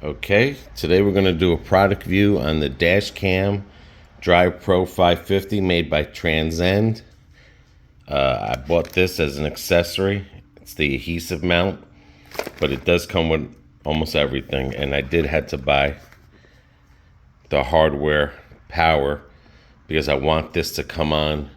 Okay, today we're going to do a product view on the Dashcam DrivePro 550 made by Transcend. I bought this as an accessory. It's the adhesive mount, but it does come with almost everything. And I did have to buy the hardware power because I want this to come on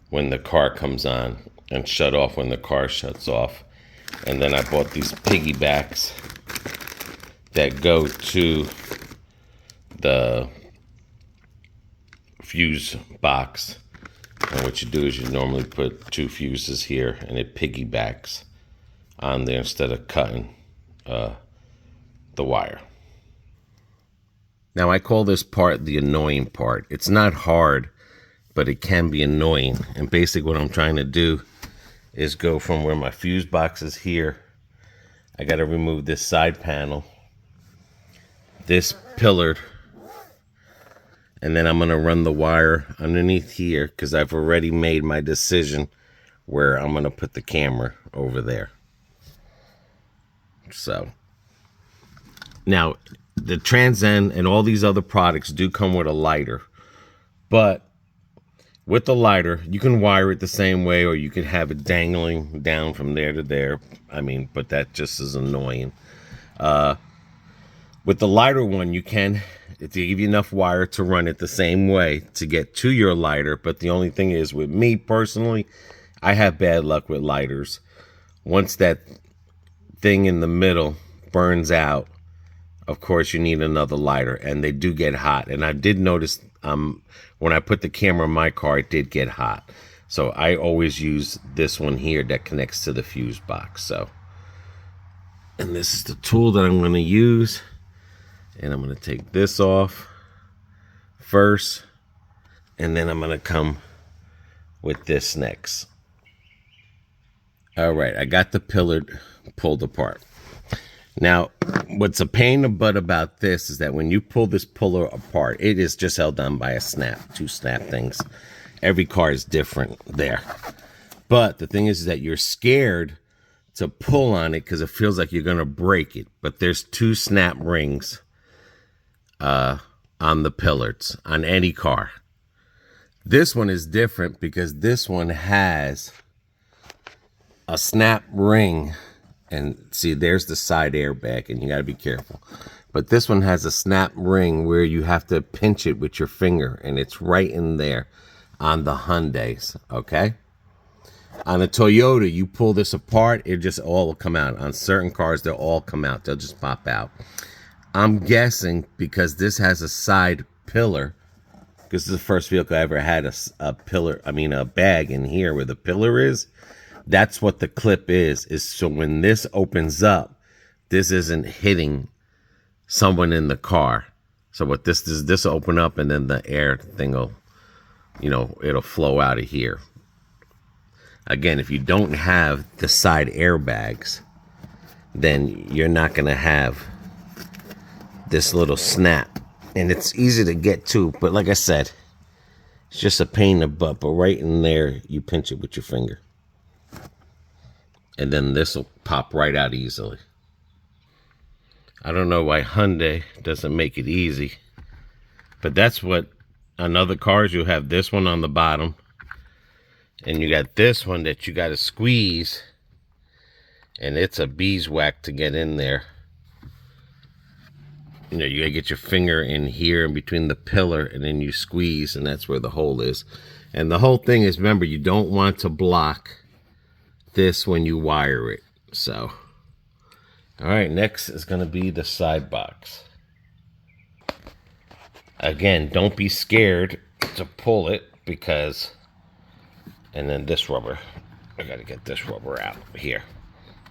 when the car comes on and shut off when the car shuts off. And then I bought these piggybacks that go to the fuse box. And what you do is you normally put 2 fuses here and it piggybacks on there instead of cutting the wire. Now I call this part the annoying part. It's not hard, but it can be annoying. And basically what I'm trying to do is go from where my fuse box is here. I got to remove this side panel, this pillar, and then I'm going to run the wire underneath here because I've already made my decision where I'm going to put the camera over there. So now the Transcend and all these other products do come with a lighter, but with the lighter you can wire it the same way, or you can have it dangling down from there to there. I mean, but that just is annoying. With the lighter one, you can, to give you enough wire to run it the same way to get to your lighter. But the only thing is, with me personally, I have bad luck with lighters. Once that thing in the middle burns out, of course you need another lighter, and they do get hot. And I did notice when I put the camera in my car, it did get hot. So I always use this one here that connects to the fuse box. So, and this is the tool that I'm going to use. And I'm going to take this off first, and then I'm going to come with this next. All right, I got the pillar pulled apart. Now, what's a pain in the butt about this is that when you pull this pillar apart, it is just held on by a snap, 2 snap things. Every car is different there. But the thing is that you're scared to pull on it because it feels like you're going to break it. But there's 2 snap rings on the pillars on any car. This one is different because this one has a snap ring, and see, there's the side airbag, and you got to be careful. But this one has a snap ring where you have to pinch it with your finger, and it's right in there on the Hyundais. Okay, on a Toyota, you pull this apart, it just all will come out. On certain cars, they'll all come out, they'll just pop out. I'm guessing because this has a side pillar, because this is the first vehicle I ever had a pillar, I mean a bag in here where the pillar is. That's what the clip is so when this opens up, this isn't hitting someone in the car. So what this will open up, and then the air thing will, it'll flow out of here. Again, if you don't have the side airbags, then you're not going to have this little snap, and it's easy to get to, but like I said, it's just a pain in the butt. But right in there, you pinch it with your finger, and then this will pop right out easily. I don't know why Hyundai doesn't make it easy, but that's what on other cars you have this one on the bottom, and you got this one that you got to squeeze, and it's a beeswax to get in there. You gotta get your finger in here in between the pillar, and then you squeeze, and that's where the hole is. And the whole thing is, remember, you don't want to block this when you wire it. So, all right, next is gonna be the side box. Again, don't be scared to pull it because, and then this rubber, I gotta get this rubber out here.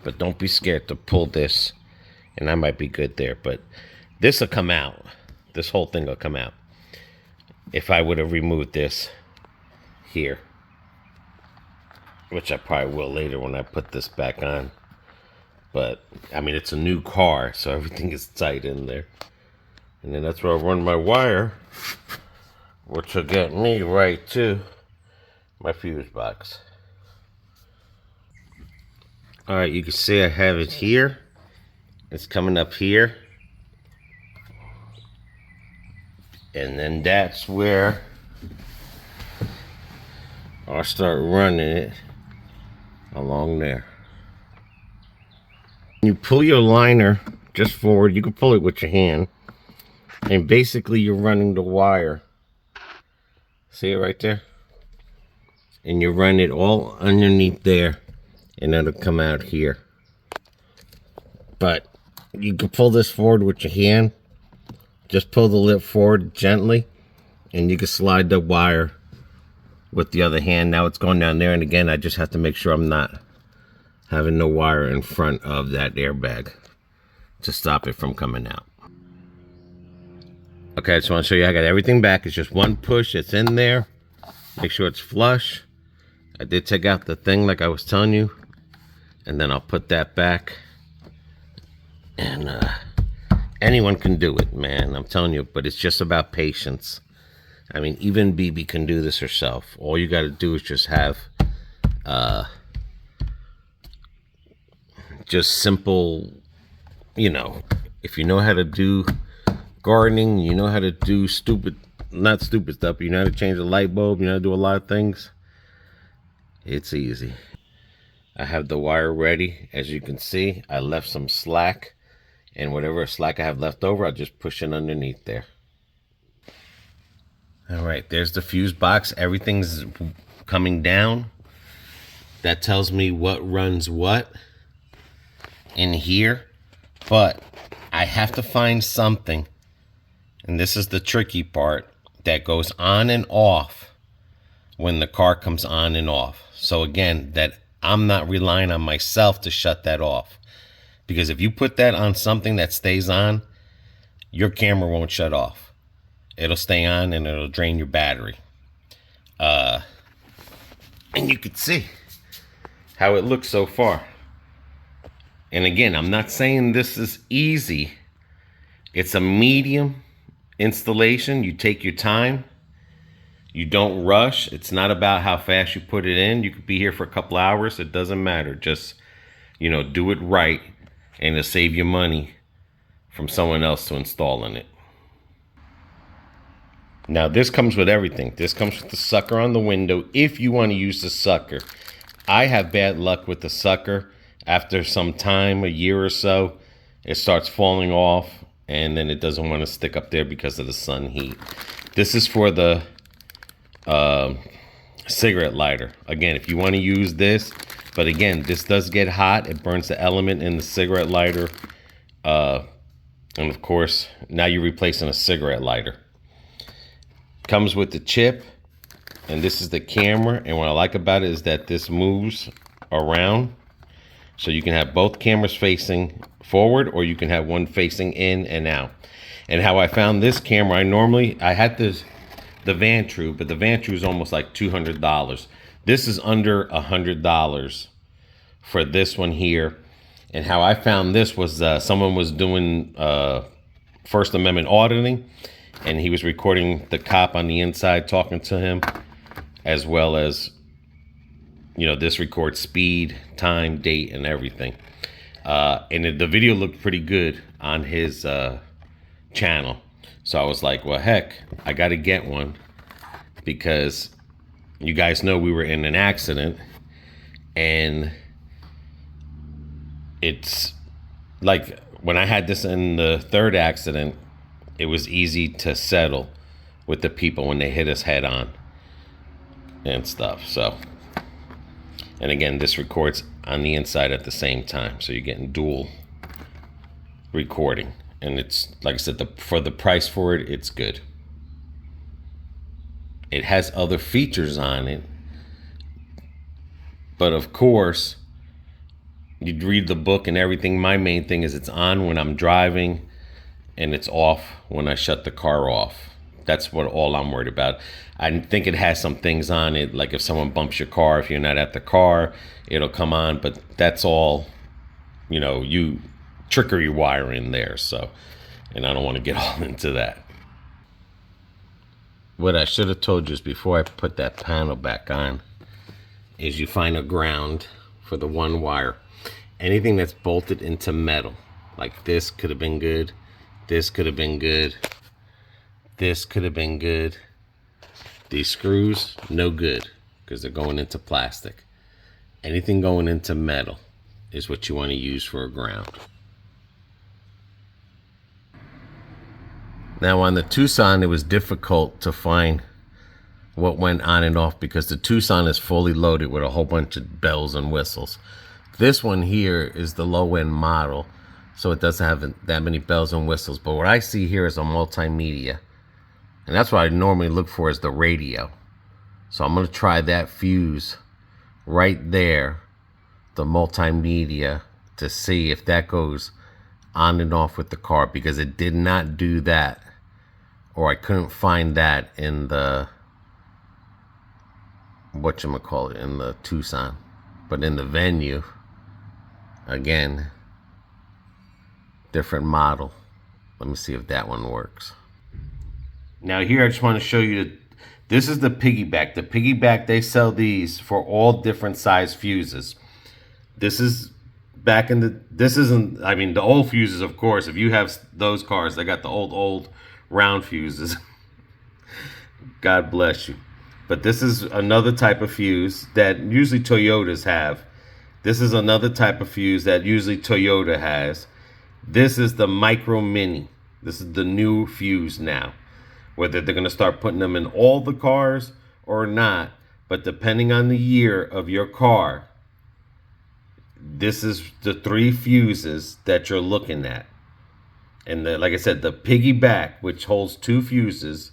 But don't be scared to pull this, and I might be good there, but this will come out. This whole thing will come out. If I would have removed this here, which I probably will later when I put this back on. But, I mean, it's a new car, so everything is tight in there. And then that's where I run my wire, which will get me right to my fuse box. Alright, you can see I have it here. It's coming up here. And then that's where I'll start running it along there. You pull your liner just forward. You can pull it with your hand. And basically you're running the wire. See it right there? And you run it all underneath there. And it'll come out here. But you can pull this forward with your hand. Just pull the lip forward gently. And you can slide the wire with the other hand. Now it's going down there. And again, I just have to make sure I'm not having no wire in front of that airbag to stop it from coming out. Okay, I just want to show you I got everything back. It's just one push. It's in there. Make sure it's flush. I did take out the thing like I was telling you. And then I'll put that back. And anyone can do it, man. I'm telling you. But it's just about patience. I mean, even BB can do this herself. All you got to do is just have just simple, you know, if you know how to do gardening, you know how to do not stupid stuff, but you know how to change a light bulb, you know how to do a lot of things. It's easy. I have the wire ready. As you can see, I left some slack, and whatever slack I have left over, I'll just push it underneath there. All right, there's the fuse box. Everything's coming down. That tells me what runs what in here. But I have to find something, and this is the tricky part, that goes on and off when the car comes on and off. So again, that I'm not relying on myself to shut that off. Because if you put that on something that stays on, your camera won't shut off. It'll stay on and it'll drain your battery. And you can see how it looks so far. And again, I'm not saying this is easy. It's a medium installation. You take your time. You don't rush. It's not about how fast you put it in. You could be here for a couple hours. It doesn't matter. Just, you know, do it right, and it'll save you money from someone else to installing it. Now, this comes with everything. This comes with the sucker on the window if you want to use the sucker. I have bad luck with the sucker. After some time, a year or so, it starts falling off, and then it doesn't want to stick up there because of the sun heat. This is for the cigarette lighter. Again, if you want to use this, but again, this does get hot. It burns the element in the cigarette lighter. And of course, now you're replacing a cigarette lighter. Comes with the chip, and this is the camera. And what I like about it is that this moves around. So you can have both cameras facing forward, or you can have one facing in and out. And how I found this camera, I had the Vantru, but the Vantru is almost like $200. This is under $100 for this one here. And how I found this was someone was doing First Amendment auditing, and he was recording the cop on the inside talking to him, as well as, you know, this records speed, time, date, and everything. And the video looked pretty good on his channel. So I was like, well, heck, I got to get one, because you guys know we were in an accident, and it's like when I had this in the third accident, it was easy to settle with the people when they hit us head on and stuff. So, and again, this records on the inside at the same time, so you're getting dual recording. And it's, like I said, for the price for it, it's good. It has other features on it, but of course, you'd read the book and everything. My main thing is it's on when I'm driving, and it's off when I shut the car off. That's what all I'm worried about. I think it has some things on it, like if someone bumps your car, if you're not at the car, it'll come on, but that's all, you know, you trickery wire in there. So, and I don't want to get all into that. What I should have told you is before I put that panel back on, is you find a ground for the one wire. Anything that's bolted into metal, like this could have been good, this could have been good, this could have been good. These screws, no good, because they're going into plastic. Anything going into metal is what you want to use for a ground. Now on the Tucson, it was difficult to find what went on and off because the Tucson is fully loaded with a whole bunch of bells and whistles. This one here is the low-end model, so it doesn't have that many bells and whistles. But what I see here is a multimedia. And that's what I normally look for, is the radio. So I'm going to try that fuse right there, the multimedia, to see if that goes on and off with the car, because it did not do that, or I couldn't find that in the, whatchamacallit, in the Tucson. But in the Venue, again, different model. Let me see if that one works. Now here I just want to show you, this is the piggyback. The piggyback, they sell these for all different size fuses. This is back in the, this isn't, I mean, the old fuses, of course. If you have those cars, they got the old round fuses. God bless you. But this is another type of fuse that usually Toyotas have. This is another type of fuse that usually Toyota has. This is the Micro Mini. This is the new fuse now. Whether they're going to start putting them in all the cars or not, but depending on the year of your car, this is the 3 fuses that you're looking at. And like I said, the piggyback, which holds 2 fuses.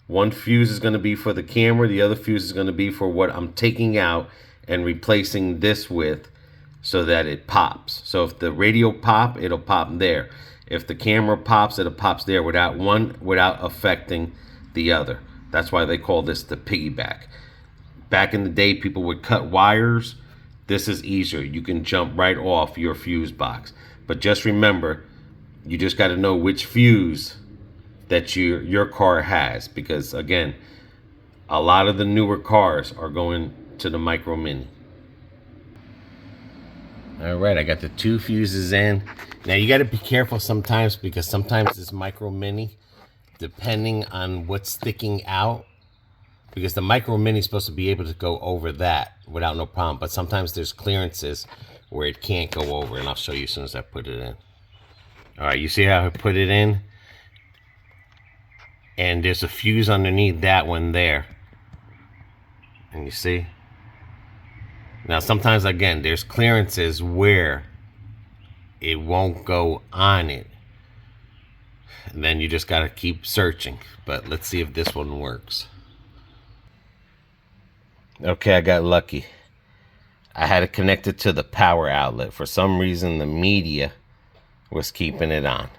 One fuse is going to be for the camera. The other fuse is going to be for what I'm taking out and replacing this with, so that it pops. So if the radio pop, it'll pop there. If the camera pops, it pops there without affecting the other. That's why they call this the piggyback. Back in the day, people would cut wires. This is easier. You can jump right off your fuse box. But just remember, you just got to know which fuse that your car has. Because again, a lot of the newer cars are going to the Micro Mini. All right, I got the 2 fuses in. Now you got to be careful sometimes, because sometimes this Micro Mini, depending on what's sticking out, because the Micro Mini is supposed to be able to go over that without no problem, but sometimes there's clearances where it can't go over, and I'll show you as soon as I put it in. All right, you see how I put it in? And there's a fuse underneath that one there. And you see? Now sometimes, again, there's clearances where it won't go on it. And then you just got to keep searching. But let's see if this one works. Okay, I got lucky. I had it connected to the power outlet. For some reason, the media was keeping it on.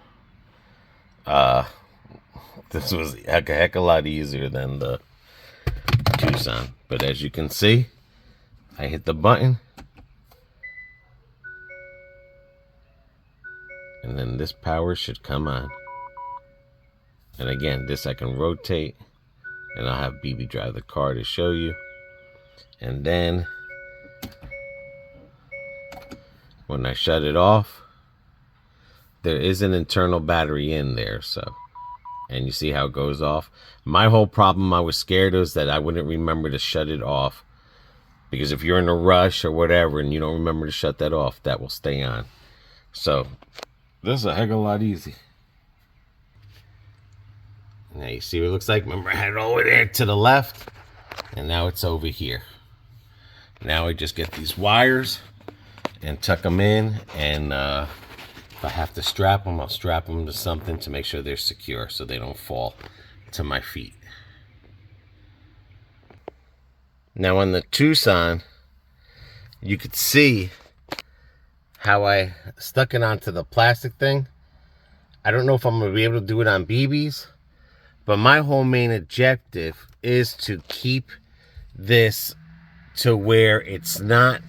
This was a heck of a lot easier than the Tucson. But as you can see, I hit the button, and then this power should come on. And again, this I can rotate, and I'll have BB drive the car to show you. And then when I shut it off, there is an internal battery in there, so, and you see how it goes off. My whole problem, I was scared, was that I wouldn't remember to shut it off. Because if you're in a rush or whatever and you don't remember to shut that off, that will stay on. So, this is a heck of a lot easy. Now you see what it looks like? Remember, I had it all the way there to the left. And now it's over here. Now I just get these wires and tuck them in. And if I have to strap them, I'll strap them to something to make sure they're secure so they don't fall to my feet. Now on the Tucson, you could see how I stuck it onto the plastic thing. I don't know if I'm going to be able to do it on BBs, but my whole main objective is to keep this to where it's not,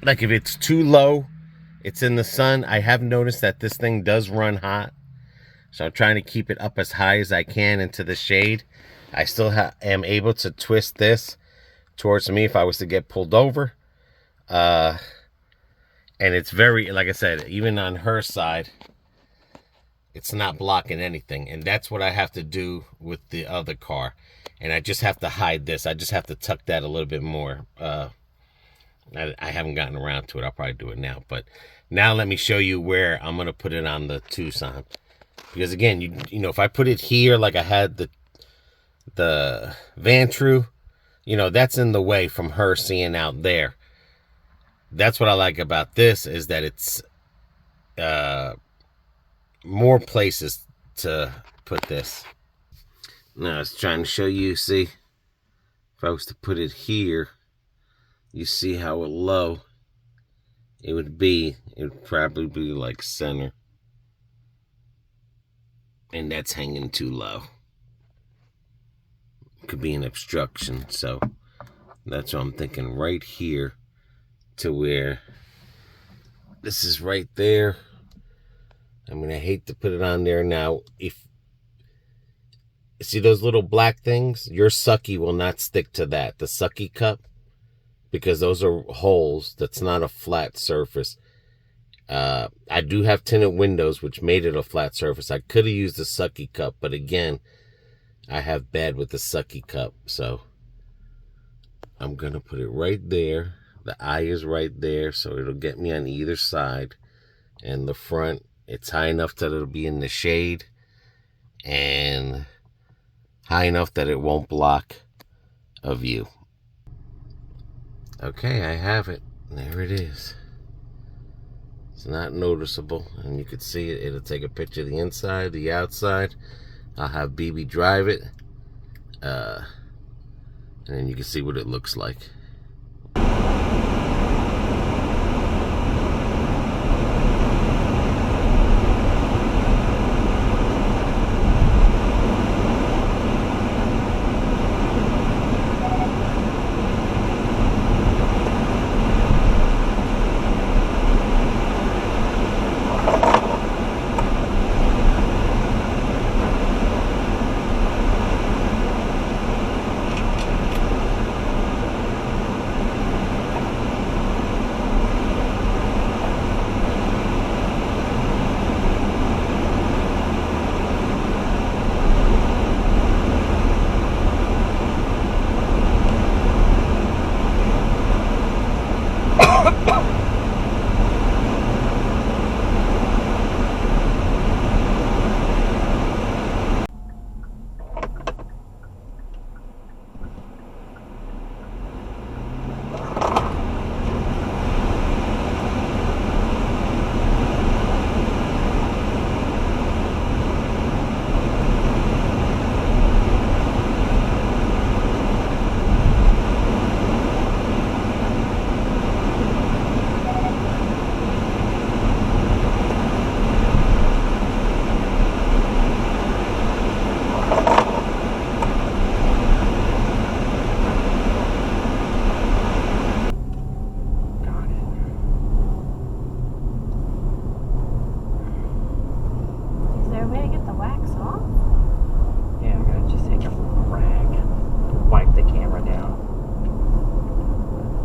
like if it's too low, it's in the sun. I have noticed that this thing does run hot, so I'm trying to keep it up as high as I can into the shade. I still am able to twist this towards me if I was to get pulled over. And it's very, like I said, even on her side, It's not blocking anything. And that's what I have to do with the other car. And I just have to hide this. I just have to tuck that a little bit more. I haven't gotten around to it. I'll probably do it now. But now let me show you where I'm going to put it on the Tucson. Because again, you know, if I put it here like I had the Vantru, you know, that's in the way from her seeing out there. That's what I like about this, is that it's more places to put this. Now I was trying to show you, see, if I was to put it here, you see how low it would be. It would probably be like center. And that's hanging too low. Could be an obstruction. So that's what I'm thinking, right here to where this is right there. I mean, I hate to put it on there. Now, if see those little black things, your sucky will not stick to that, the sucky cup, because those are holes. That's not a flat surface. I do have tinted windows, which made it a flat surface. I could have used the sucky cup, but again, I have bad with the sucky cup, so I'm gonna put it right there. The eye is right there, so it'll get me on either side. And the front, it's high enough that it'll be in the shade, and high enough that it won't block a view. Okay, I have it. There it is. It's not noticeable, and you can see it. It'll take a picture of the inside, the outside. I'll have BB drive it, and then you can see what it looks like.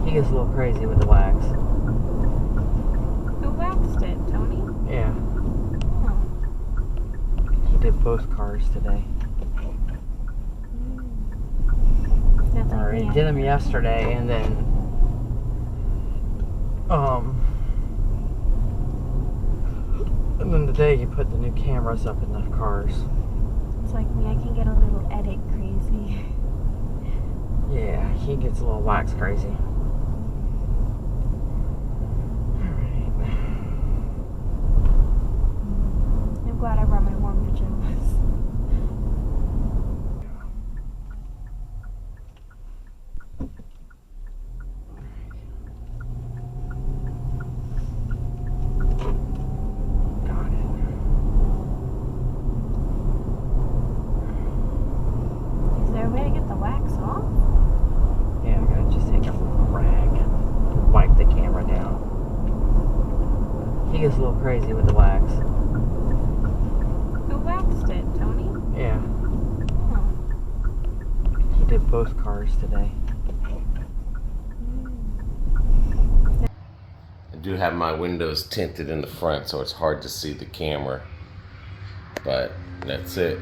Gets a little crazy with the wax. Who waxed it, Tony? Yeah. Oh. He did both cars today. Or he did them yesterday, and then today he put the new cameras up in the cars. It's like me, I can get a little edit crazy. Yeah, he gets a little wax crazy. I'm glad I brought my warm pajamas. Got it. Is there a way to get the wax off? Yeah, I'm gonna just take a rag and wipe the camera down. He gets a little crazy with the wax. Who waxed it, Tony? Yeah. Oh. He did both cars today. I do have my windows tinted in the front, so it's hard to see the camera. But that's it.